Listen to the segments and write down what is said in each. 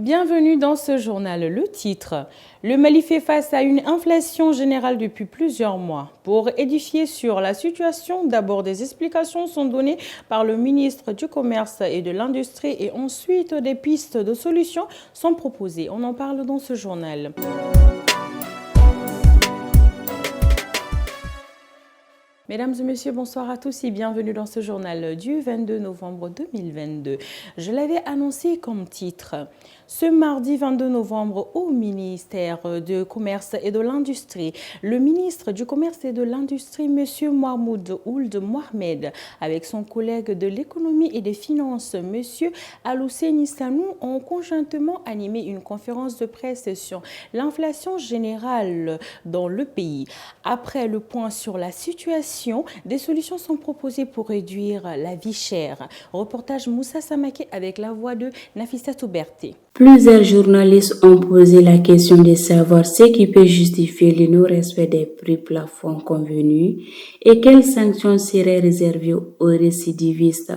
Bienvenue dans ce journal. Le titre: le Mali fait face à une inflation générale depuis plusieurs mois. Pour édifier sur la situation, d'abord des explications sont données par le ministre du Commerce et de l'Industrie et ensuite des pistes de solutions sont proposées. On en parle dans ce journal. Mesdames et messieurs, bonsoir à tous et bienvenue dans ce journal du 22 novembre 2022. Je l'avais annoncé comme titre. Ce mardi 22 novembre au ministère du Commerce et de l'Industrie, le ministre du Commerce et de l'Industrie, M. Mahmoud Ould Mohamed, avec son collègue de l'économie et des finances, M. Alouseni Sanou, ont conjointement animé une conférence de presse sur l'inflation générale dans le pays. Après le point sur la situation, des solutions sont proposées pour réduire la vie chère. Reportage Moussa Samake avec la voix de Nafissatou Berté. Plusieurs journalistes ont posé la question de savoir ce qui peut justifier le non-respect des prix plafonds convenus et quelles sanctions seraient réservées aux récidivistes.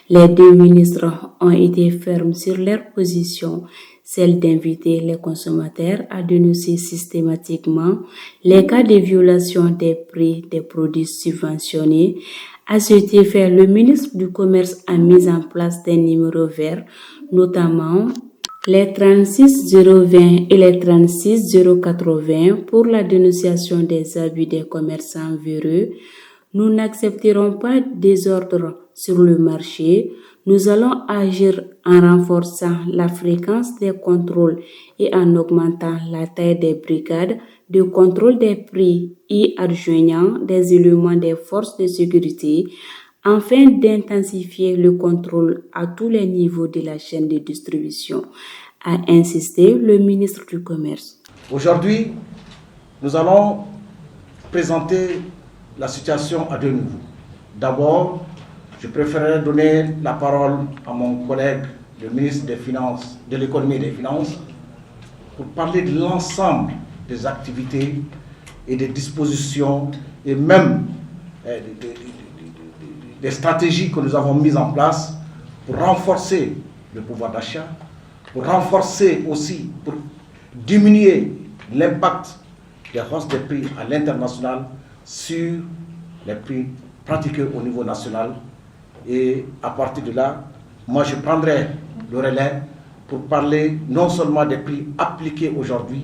Les deux ministres ont été fermes sur leur position, celle d'inviter les consommateurs à dénoncer systématiquement les cas de violation des prix des produits subventionnés. À cet effet, le ministre du Commerce a mis en place des numéros verts, notamment les 36020 et les 36080 pour la dénonciation des abus des commerçants véreux. Nous n'accepterons pas des ordres sur le marché. Nous allons agir en renforçant la fréquence des contrôles et en augmentant la taille des brigades de contrôle des prix et adjoignant des éléments des forces de sécurité afin d'intensifier le contrôle à tous les niveaux de la chaîne de distribution, a insisté le ministre du Commerce. Aujourd'hui, nous allons présenter la situation à deux niveaux. D'abord, je préférerais donner la parole à mon collègue, le ministre des Finances, de l'économie et des finances, pour parler de l'ensemble des activités et des dispositions et même des stratégies que nous avons mises en place pour renforcer le pouvoir d'achat, pour renforcer aussi, pour diminuer l'impact des hausses des prix à l'international sur les prix pratiqués au niveau national. Et à partir de là, moi je prendrai le relais pour parler non seulement des prix appliqués aujourd'hui,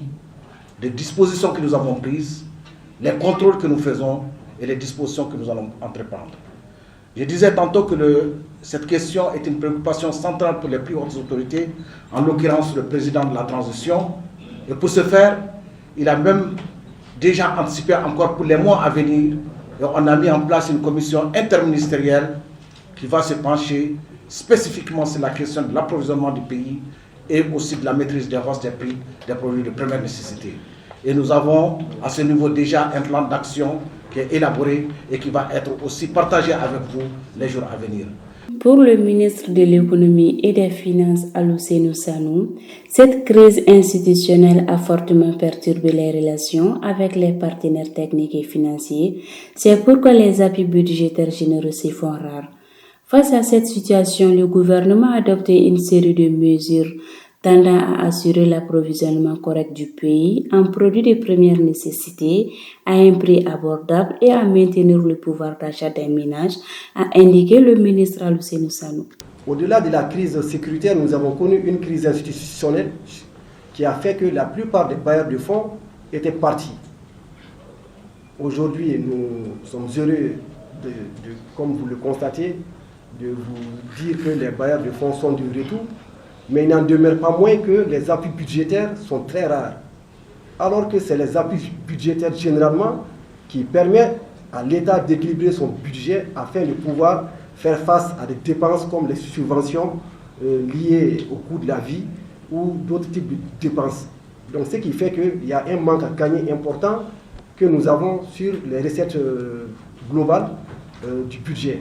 des dispositions que nous avons prises, les contrôles que nous faisons et les dispositions que nous allons entreprendre. Je disais tantôt que cette question est une préoccupation centrale pour les plus hautes autorités, en l'occurrence le président de la transition. Et pour ce faire, il a même déjà anticipé encore pour les mois à venir. Et on a mis en place une commission interministérielle qui va se pencher spécifiquement sur la question de l'approvisionnement du pays et aussi de la maîtrise des hausses des prix des produits de première nécessité. Et nous avons à ce niveau déjà un plan d'action qui est élaboré et qui va être aussi partagé avec vous les jours à venir. Pour le ministre de l'économie et des finances, Alouseni Sanou, cette crise institutionnelle a fortement perturbé les relations avec les partenaires techniques et financiers. C'est pourquoi les appuis budgétaires généraux se font rares. Face à cette situation, le gouvernement a adopté une série de mesures tendant à assurer l'approvisionnement correct du pays en produits de première nécessité à un prix abordable et à maintenir le pouvoir d'achat des ménages, a indiqué le ministre Alouseni Sanou. Au-delà de la crise sécuritaire, nous avons connu une crise institutionnelle qui a fait que la plupart des bailleurs de fonds étaient partis. Aujourd'hui, nous sommes heureux, comme vous le constatez, de vous dire que les bailleurs de fonds sont du retour, mais il n'en demeure pas moins que les appuis budgétaires sont très rares. Alors que c'est les appuis budgétaires généralement qui permettent à l'État d'équilibrer son budget afin de pouvoir faire face à des dépenses comme les subventions liées au coût de la vie ou d'autres types de dépenses. Donc ce qui fait qu'il y a un manque à gagner important que nous avons sur les recettes globales du budget.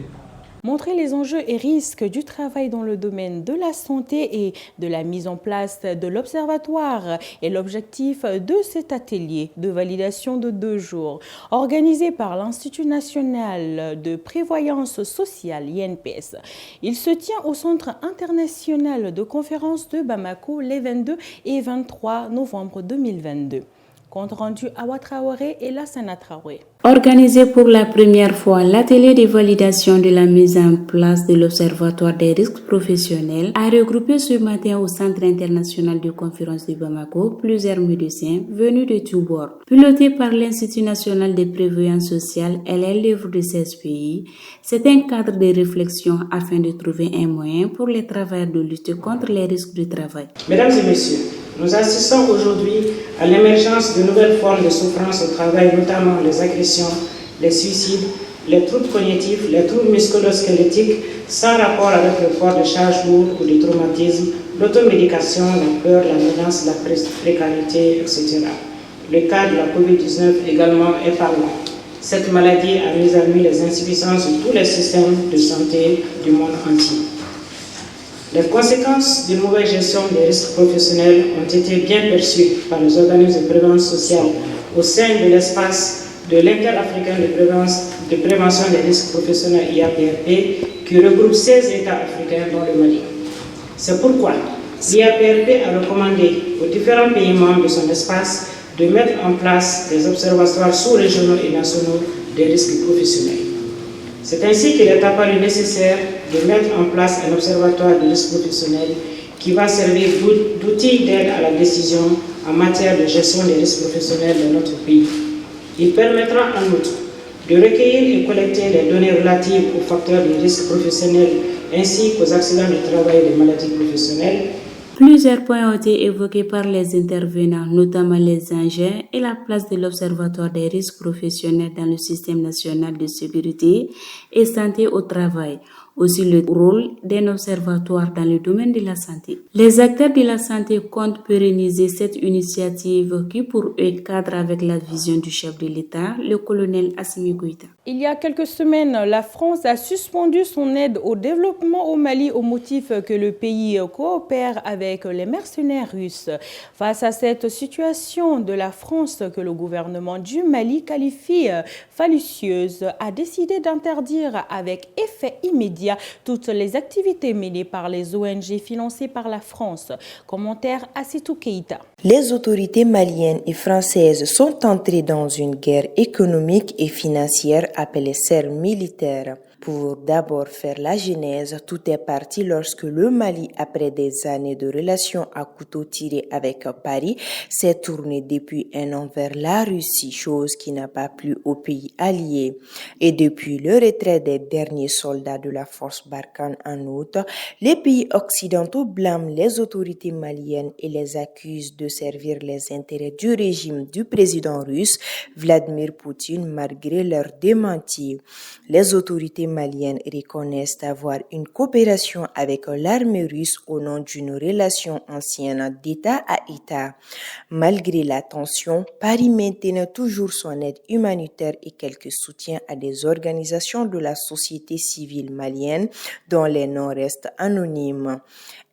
montrer les enjeux et risques du travail dans le domaine de la santé et de la mise en place de l'observatoire est l'objectif de cet atelier de validation de 2 jours organisé par l'Institut national de prévoyance sociale, INPS. Il se tient au Centre international de conférences de Bamako les 22 et 23 novembre 2022. Compte rendu à Ouatraoré et Lassana Traoré. Organisé pour la première fois, l'atelier de validation de la mise en place de l'Observatoire des risques professionnels a regroupé ce matin au Centre international de conférences de Bamako plusieurs médecins venus de tous bords. Piloté par l'Institut national de prévoyance sociale et les livres de 16 pays, c'est un cadre de réflexion afin de trouver un moyen pour les travailleurs de lutter contre les risques du travail. Mesdames et messieurs, nous assistons aujourd'hui à l'émergence de nouvelles formes de souffrance au travail, notamment les agressions, les suicides, les troubles cognitifs, les troubles musculo-squelettiques sans rapport avec le port de charges lourdes ou des traumatismes, l'automédication, la peur, la menace, la précarité, etc. Le cas de la COVID-19 également est parlant. Cette maladie a mis à nu les insuffisances de tous les systèmes de santé du monde entier. Les conséquences d'une mauvaise gestion des risques professionnels ont été bien perçues par les organismes de prévention sociale au sein de l'espace de l'Inter-Africain de prévention des risques professionnels IAPRP qui regroupe 16 États africains dont le Mali. C'est pourquoi l'IAPRP a recommandé aux différents pays membres de son espace de mettre en place des observatoires sous-régionaux et nationaux des risques professionnels. C'est ainsi qu'il est apparu nécessaire de mettre en place un observatoire de risques professionnels qui va servir d'outil d'aide à la décision en matière de gestion des risques professionnels dans notre pays. Il permettra en outre de recueillir et collecter les données relatives aux facteurs de risque professionnels ainsi qu'aux accidents du travail et des maladies professionnelles. Plusieurs points ont été évoqués par les intervenants, notamment les enjeux et la place de l'Observatoire des risques professionnels dans le système national de sécurité et santé au travail. Aussi le rôle d'un observatoire dans le domaine de la santé. Les acteurs de la santé comptent pérenniser cette initiative qui pour eux cadre avec la vision du chef de l'État, le colonel Assimi Goïta. Il y a quelques semaines, la France a suspendu son aide au développement au Mali au motif que le pays coopère avec les mercenaires russes. Face à cette situation de la France que le gouvernement du Mali qualifie fallicieuse, a décidé d'interdire avec effet immédiat toutes les activités menées par les ONG financées par la France. Commentaire Assitou Keïta. Les autorités maliennes et françaises sont entrées dans une guerre économique et financière appelée serre militaire. Pour d'abord faire la genèse, tout est parti lorsque le Mali, après des années de relations à couteau tiré avec Paris, s'est tourné depuis un an vers la Russie, chose qui n'a pas plu aux pays alliés. Et depuis le retrait des derniers soldats de la force Barkhane en août, les pays occidentaux blâment les autorités maliennes et les accusent de servir les intérêts du régime du président russe Vladimir Poutine malgré leurs démentis. Les autorités maliennes reconnaissent avoir une coopération avec l'armée russe au nom d'une relation ancienne d'État à État. Malgré la tension, Paris maintient toujours son aide humanitaire et quelques soutiens à des organisations de la société civile malienne dont les noms restent anonymes.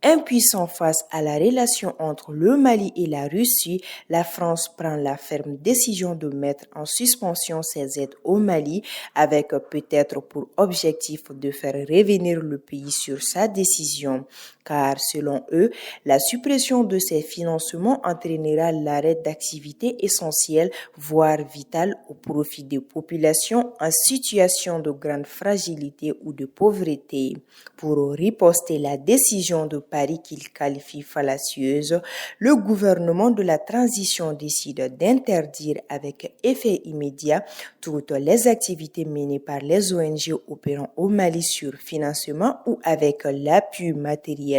Impuissant face à la relation entre le Mali et la Russie, la France prend la ferme décision de mettre en suspension ses aides au Mali avec peut-être pour objectif de faire revenir le pays sur sa décision. Car selon eux, la suppression de ces financements entraînera l'arrêt d'activités essentielles, voire vitales au profit des populations en situation de grande fragilité ou de pauvreté. Pour riposter la décision de Paris qu'il qualifie fallacieuse, le gouvernement de la transition décide d'interdire avec effet immédiat toutes les activités menées par les ONG opérant au Mali sur financement ou avec l'appui matériel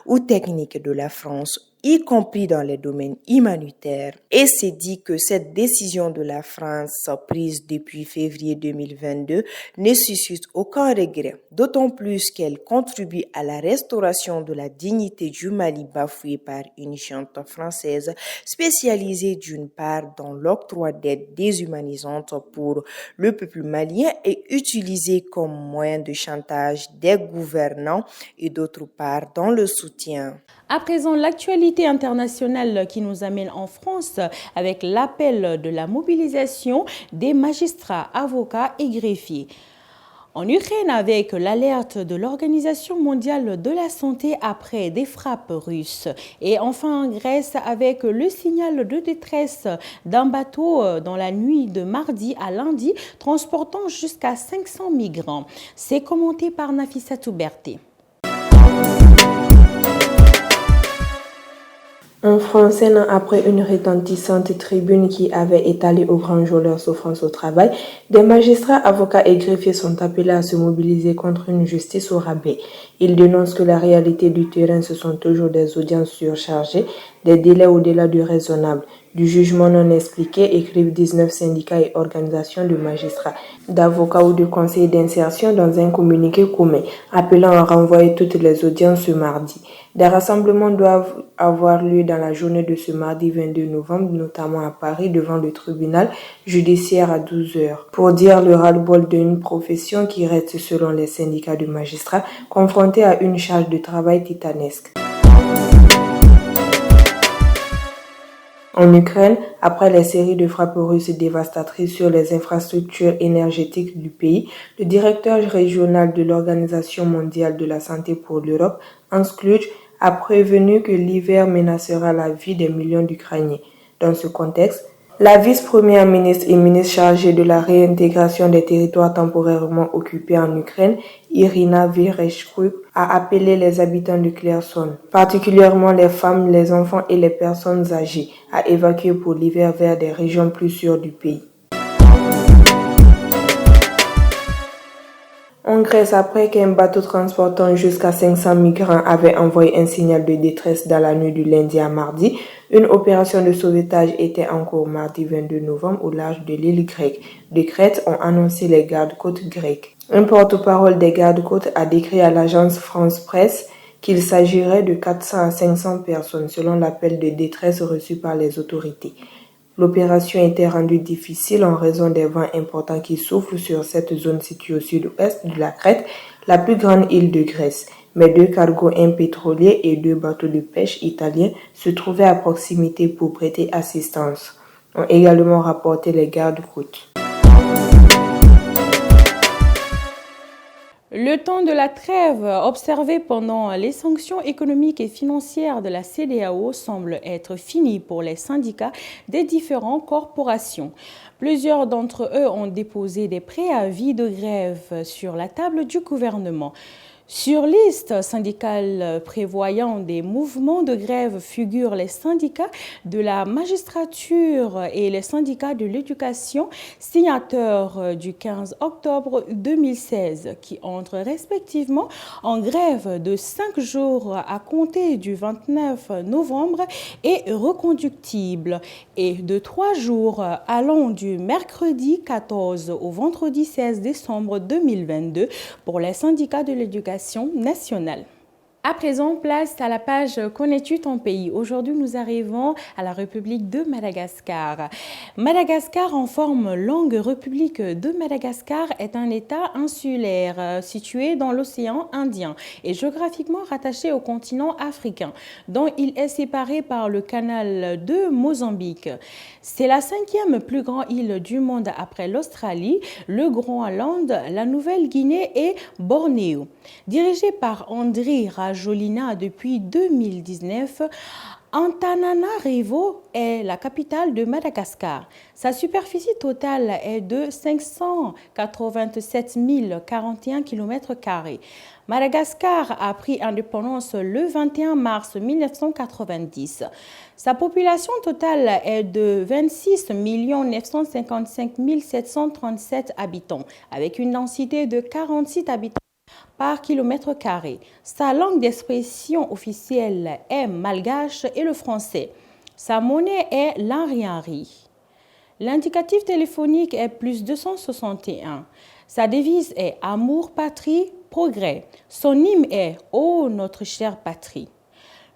ou technique de la France y compris dans les domaines humanitaires. Et c'est dit que cette décision de la France prise depuis février 2022 ne suscite aucun regret, d'autant plus qu'elle contribue à la restauration de la dignité du Mali bafouée par une junte française spécialisée d'une part dans l'octroi d'aides déshumanisantes pour le peuple malien et utilisée comme moyen de chantage des gouvernants et d'autre part dans le soutien. À présent, l'actualité internationale qui nous amène en France avec l'appel de la mobilisation des magistrats, avocats et greffiers. En Ukraine, avec l'alerte de l'Organisation mondiale de la santé après des frappes russes. Et enfin en Grèce, avec le signal de détresse d'un bateau dans la nuit de mardi à lundi, transportant jusqu'à 500 migrants. C'est commenté par Nafissatou Berté. En France, un an après une retentissante tribune qui avait étalé au grand jour leur souffrance au travail, des magistrats, avocats et greffiers sont appelés à se mobiliser contre une justice au rabais. Ils dénoncent que la réalité du terrain, ce sont toujours des audiences surchargées, des délais au-delà du raisonnable, du jugement non expliqué, écrivent 19 syndicats et organisations de magistrats, d'avocats ou de conseillers d'insertion dans un communiqué commun, appelant à renvoyer toutes les audiences ce mardi. Des rassemblements doivent avoir lieu dans la journée de ce mardi 22 novembre, notamment à Paris, devant le tribunal judiciaire à 12h, pour dire le ras-le-bol d'une profession qui reste, selon les syndicats de magistrats, confrontée à une charge de travail titanesque. En Ukraine, après les séries de frappes russes dévastatrices sur les infrastructures énergétiques du pays, le directeur régional de l'Organisation mondiale de la santé pour l'Europe, Hans Kluge, a prévenu que l'hiver menacera la vie des millions d'Ukrainiens. Dans ce contexte, la vice-première ministre et ministre chargée de la réintégration des territoires temporairement occupés en Ukraine, Irina Vereshchuk, a appelé les habitants de Kherson, particulièrement les femmes, les enfants et les personnes âgées, à évacuer pour l'hiver vers des régions plus sûres du pays. En Grèce, après qu'un bateau transportant jusqu'à 500 migrants avait envoyé un signal de détresse dans la nuit du lundi à mardi, une opération de sauvetage était en cours mardi 22 novembre au large de l'île grecque. De Crète ont annoncé les gardes-côtes grecs. Un porte-parole des gardes-côtes a décrit à l'agence France Presse qu'il s'agirait de 400 à 500 personnes selon l'appel de détresse reçu par les autorités. L'opération était rendue difficile en raison des vents importants qui soufflent sur cette zone située au sud-ouest de la Crète, la plus grande île de Grèce. Mais 2 cargos, un pétrolier et 2 bateaux de pêche italiens se trouvaient à proximité pour prêter assistance, ont également rapporté les gardes-côtes. Le temps de la trêve observé pendant les sanctions économiques et financières de la CEDEAO semble être fini pour les syndicats des différentes corporations. Plusieurs d'entre eux ont déposé des préavis de grève sur la table du gouvernement. Sur liste syndicale prévoyant des mouvements de grève figurent les syndicats de la magistrature et les syndicats de l'éducation, signataires du 15 octobre 2016, qui entrent respectivement en grève de 5 jours à compter du 29 novembre et reconductibles, et de 3 jours allant du mercredi 14 au vendredi 16 décembre 2022 pour les syndicats de l'éducation nationale. À présent, place à la page « Connais-tu ton pays ?» Aujourd'hui, nous arrivons à la République de Madagascar. Madagascar, en forme longue République de Madagascar, est un État insulaire situé dans l'océan Indien et géographiquement rattaché au continent africain, dont il est séparé par le canal de Mozambique. C'est la 5e plus grande île du monde après l'Australie, le Groenland, la Nouvelle-Guinée et Bornéo. Dirigé par Andry Rajoelina depuis 2019, Antananarivo est la capitale de Madagascar. Sa superficie totale est de 587 041 km². Madagascar a pris indépendance le 21 mars 1990. Sa population totale est de 26 955 737 habitants, avec une densité de 46 habitants par kilomètre carré. Sa langue d'expression officielle est malgache et le français. Sa monnaie est l'Henri-Henri. L'indicatif téléphonique est plus 261. Sa devise est amour, patrie, progrès. Son hymne est ô notre chère patrie.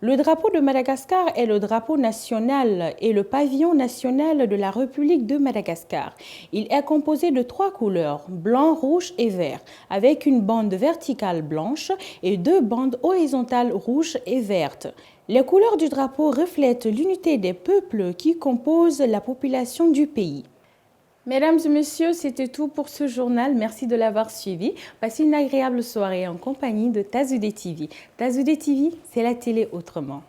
Le drapeau de Madagascar est le drapeau national et le pavillon national de la République de Madagascar. Il est composé de 3 couleurs, blanc, rouge et vert, avec une bande verticale blanche et 2 bandes horizontales rouges et vertes. Les couleurs du drapeau reflètent l'unité des peuples qui composent la population du pays. Mesdames et messieurs, c'était tout pour ce journal. Merci de l'avoir suivi. Passez une agréable soirée en compagnie de Tazoudé TV. Tazoudé TV, c'est la télé autrement.